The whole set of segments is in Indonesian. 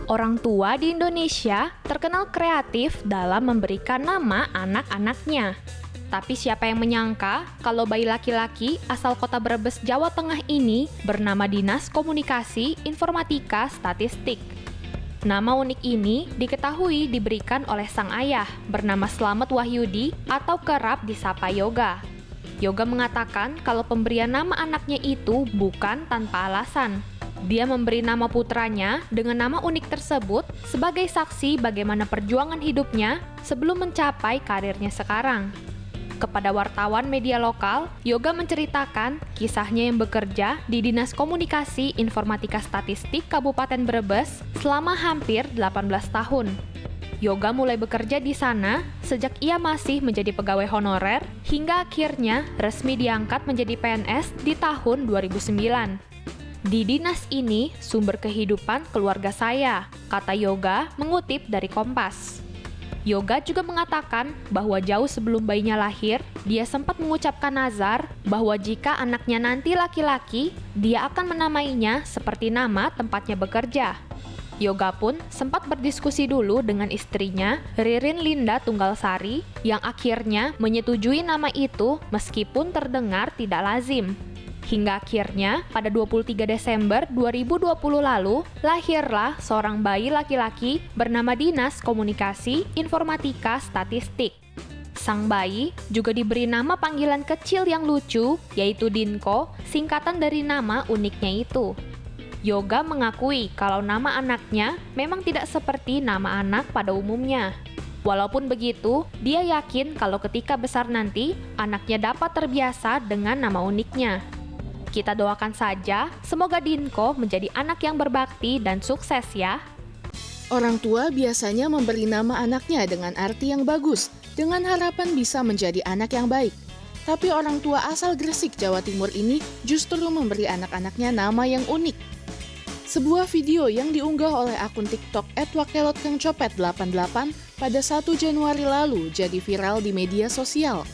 Orang tua di Indonesia terkenal kreatif dalam memberikan nama anak-anaknya. Tapi siapa yang menyangka kalau bayi laki-laki asal kota Brebes, Jawa Tengah ini bernama Dinas Komunikasi Informatika Statistik. Nama unik ini diketahui diberikan oleh sang ayah bernama Slamet Wahyudi atau kerap disapa Yoga. Yoga mengatakan kalau pemberian nama anaknya itu bukan tanpa alasan. Dia memberi nama putranya dengan nama unik tersebut sebagai saksi bagaimana perjuangan hidupnya sebelum mencapai karirnya sekarang. Kepada wartawan media lokal, Yoga menceritakan kisahnya yang bekerja di Dinas Komunikasi Informatika Statistik Kabupaten Brebes selama hampir 18 tahun. Yoga mulai bekerja di sana sejak ia masih menjadi pegawai honorer hingga akhirnya resmi diangkat menjadi PNS di tahun 2009. Di dinas ini sumber kehidupan keluarga saya, kata Yoga mengutip dari Kompas. Yoga juga mengatakan bahwa jauh sebelum bayinya lahir, dia sempat mengucapkan nazar bahwa jika anaknya nanti laki-laki, dia akan menamainya seperti nama tempatnya bekerja. Yoga pun sempat berdiskusi dulu dengan istrinya, Ririn Linda Tunggalsari, yang akhirnya menyetujui nama itu meskipun terdengar tidak lazim. Hingga akhirnya pada 23 Desember 2020 lalu, lahirlah seorang bayi laki-laki bernama Dinas Komunikasi Informatika Statistik. Sang bayi juga diberi nama panggilan kecil yang lucu, yaitu Dinko, singkatan dari nama uniknya itu. Yoga mengakui kalau nama anaknya memang tidak seperti nama anak pada umumnya. Walaupun begitu, dia yakin kalau ketika besar nanti, anaknya dapat terbiasa dengan nama uniknya. Kita doakan saja, semoga Dinko menjadi anak yang berbakti dan sukses ya. Orang tua biasanya memberi nama anaknya dengan arti yang bagus, dengan harapan bisa menjadi anak yang baik. Tapi orang tua asal Gresik, Jawa Timur ini justru memberi anak-anaknya nama yang unik. Sebuah video yang diunggah oleh akun TikTok @wakelotkangcopet88 pada 1 Januari lalu jadi viral di media sosial.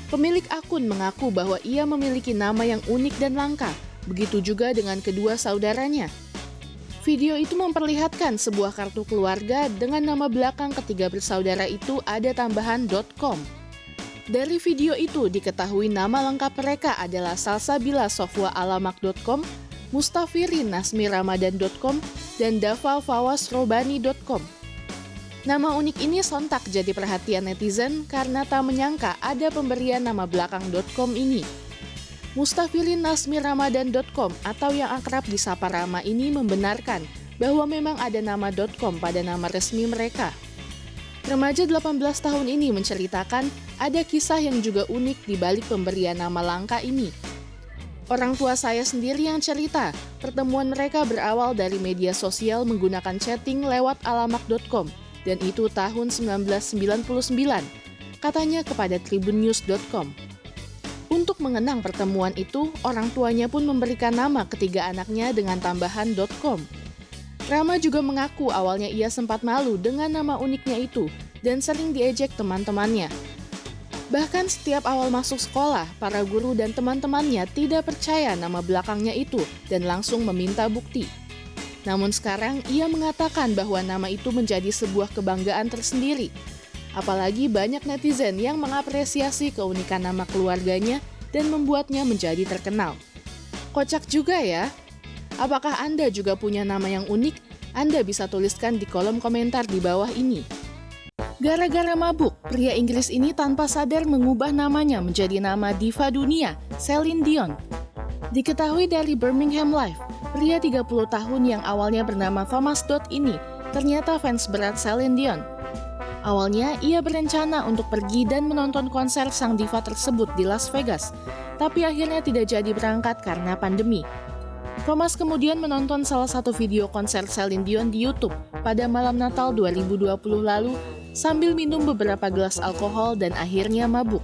Pemilik akun mengaku bahwa ia memiliki nama yang unik dan langka, begitu juga dengan kedua saudaranya. Video itu memperlihatkan sebuah kartu keluarga dengan nama belakang ketiga bersaudara itu ada tambahan .com. Dari video itu diketahui nama lengkap mereka adalah Salsabila Sofwa Alamak.com, Mustafirin Nasmi Ramadan.com, dan Dava Fawas Robani.com. Nama unik ini sontak jadi perhatian netizen karena tak menyangka ada pemberian nama belakang .com ini. Mustafirin Nasmi Ramadan.com atau yang akrab disapa Rama ini membenarkan bahwa memang ada nama .com pada nama resmi mereka. Remaja 18 tahun ini menceritakan ada kisah yang juga unik di balik pemberian nama langka ini. Orang tua saya sendiri yang cerita, pertemuan mereka berawal dari media sosial menggunakan chatting lewat alamak.com. Dan itu tahun 1999, katanya kepada tribunnews.com. Untuk mengenang pertemuan itu, orang tuanya pun memberikan nama ketiga anaknya dengan tambahan .com. Rama juga mengaku awalnya ia sempat malu dengan nama uniknya itu dan sering diejek teman-temannya. Bahkan setiap awal masuk sekolah, para guru dan teman-temannya tidak percaya nama belakangnya itu dan langsung meminta bukti. Namun sekarang ia mengatakan bahwa nama itu menjadi sebuah kebanggaan tersendiri. Apalagi banyak netizen yang mengapresiasi keunikan nama keluarganya dan membuatnya menjadi terkenal. Kocak juga ya. Apakah Anda juga punya nama yang unik? Anda bisa tuliskan di kolom komentar di bawah ini. Gara-gara mabuk, pria Inggris ini tanpa sadar mengubah namanya menjadi nama diva dunia, Celine Dion. Diketahui dari Birmingham Live, pria 30 tahun yang awalnya bernama Thomas Dodd ini ternyata fans berat Celine Dion. Awalnya ia berencana untuk pergi dan menonton konser sang diva tersebut di Las Vegas, tapi akhirnya tidak jadi berangkat karena pandemi. Thomas kemudian menonton salah satu video konser Celine Dion di YouTube pada malam Natal 2020 lalu sambil minum beberapa gelas alkohol dan akhirnya mabuk.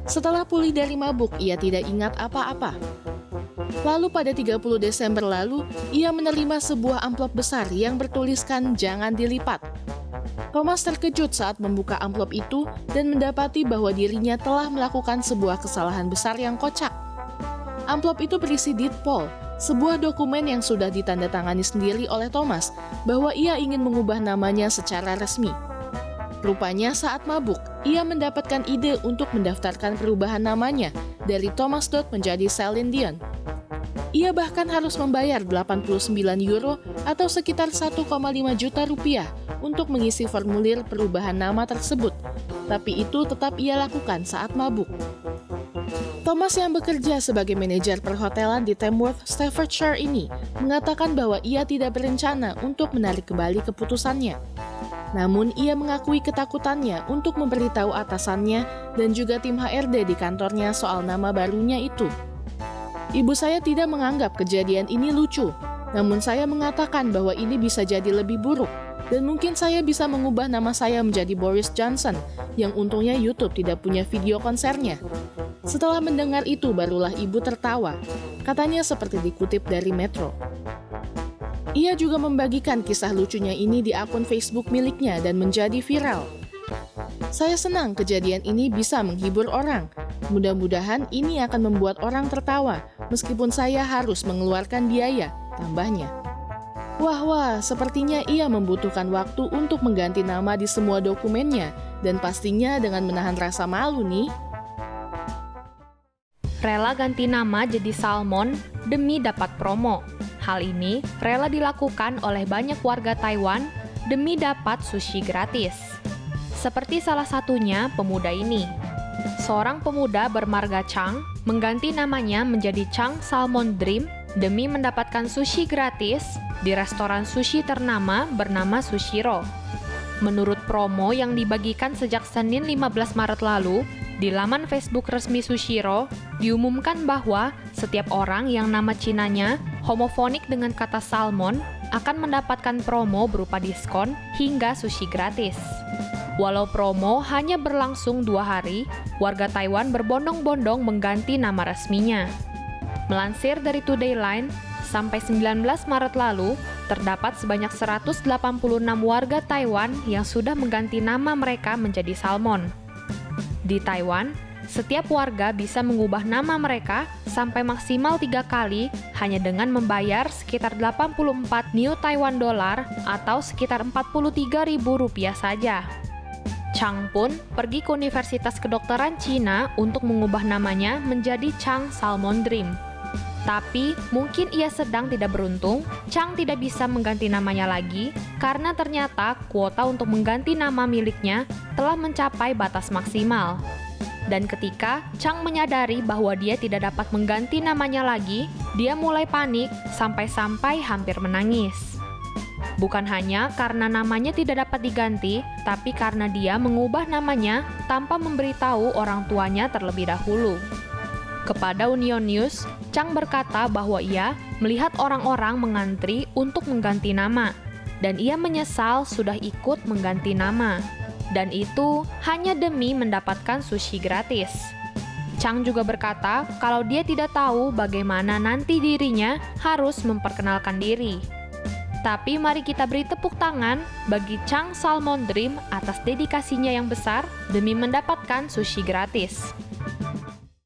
Setelah pulih dari mabuk, ia tidak ingat apa-apa. Lalu pada 30 Desember lalu, ia menerima sebuah amplop besar yang bertuliskan "Jangan dilipat". Thomas terkejut saat membuka amplop itu dan mendapati bahwa dirinya telah melakukan sebuah kesalahan besar yang kocak. Amplop itu berisi ditpol, Sebuah dokumen yang sudah ditandatangani sendiri oleh Thomas bahwa ia ingin mengubah namanya secara resmi. Rupanya saat mabuk, ia mendapatkan ide untuk mendaftarkan perubahan namanya dari Thomas Dodd menjadi Celine Dion. Ia bahkan harus membayar 89 euro atau sekitar 1,5 juta rupiah untuk mengisi formulir perubahan nama tersebut, tapi itu tetap ia lakukan saat mabuk. Thomas yang bekerja sebagai manajer perhotelan di Tamworth, Staffordshire ini mengatakan bahwa ia tidak berencana untuk menarik kembali keputusannya. Namun ia mengakui ketakutannya untuk memberitahu atasannya dan juga tim HRD di kantornya soal nama barunya itu. Ibu saya tidak menganggap kejadian ini lucu, namun saya mengatakan bahwa ini bisa jadi lebih buruk dan mungkin saya bisa mengubah nama saya menjadi Boris Johnson yang untungnya YouTube tidak punya video konsernya. Setelah mendengar itu barulah ibu tertawa, katanya seperti dikutip dari Metro. Ia juga membagikan kisah lucunya ini di akun Facebook miliknya dan menjadi viral. Saya senang kejadian ini bisa menghibur orang. Mudah-mudahan ini akan membuat orang tertawa, meskipun saya harus mengeluarkan biaya, tambahnya. Wah, sepertinya ia membutuhkan waktu untuk mengganti nama di semua dokumennya, dan pastinya dengan menahan rasa malu nih. Rela ganti nama jadi Salmon demi dapat promo. Hal ini rela dilakukan oleh banyak warga Taiwan demi dapat sushi gratis. Seperti salah satunya pemuda ini. Seorang pemuda bermarga Chang mengganti namanya menjadi Chang Salmon Dream demi mendapatkan sushi gratis di restoran sushi ternama bernama Sushiro. Menurut promo yang dibagikan sejak Senin 15 Maret lalu, di laman Facebook resmi Sushiro, diumumkan bahwa setiap orang yang nama Cinanya homofonik dengan kata salmon akan mendapatkan promo berupa diskon hingga sushi gratis. Walau promo hanya berlangsung 2 hari, warga Taiwan berbondong-bondong mengganti nama resminya. Melansir dari Today Line, sampai 19 Maret lalu, terdapat sebanyak 186 warga Taiwan yang sudah mengganti nama mereka menjadi salmon. Di Taiwan, setiap warga bisa mengubah nama mereka sampai maksimal 3 kali hanya dengan membayar sekitar 84 New Taiwan Dollar atau sekitar Rp43.000 saja. Chang pun pergi ke Universitas Kedokteran Cina untuk mengubah namanya menjadi Chang Salmon Dream. Tapi mungkin ia sedang tidak beruntung, Chang tidak bisa mengganti namanya lagi karena ternyata kuota untuk mengganti nama miliknya telah mencapai batas maksimal. Dan ketika Chang menyadari bahwa dia tidak dapat mengganti namanya lagi, dia mulai panik sampai-sampai hampir menangis. Bukan hanya karena namanya tidak dapat diganti, tapi karena dia mengubah namanya tanpa memberitahu orang tuanya terlebih dahulu. Kepada Union News, Chang berkata bahwa ia melihat orang-orang mengantri untuk mengganti nama, dan ia menyesal sudah ikut mengganti nama. Dan itu hanya demi mendapatkan sushi gratis. Chang juga berkata kalau dia tidak tahu bagaimana nanti dirinya harus memperkenalkan diri. Tapi mari kita beri tepuk tangan bagi Chang Salmon Dream atas dedikasinya yang besar demi mendapatkan sushi gratis.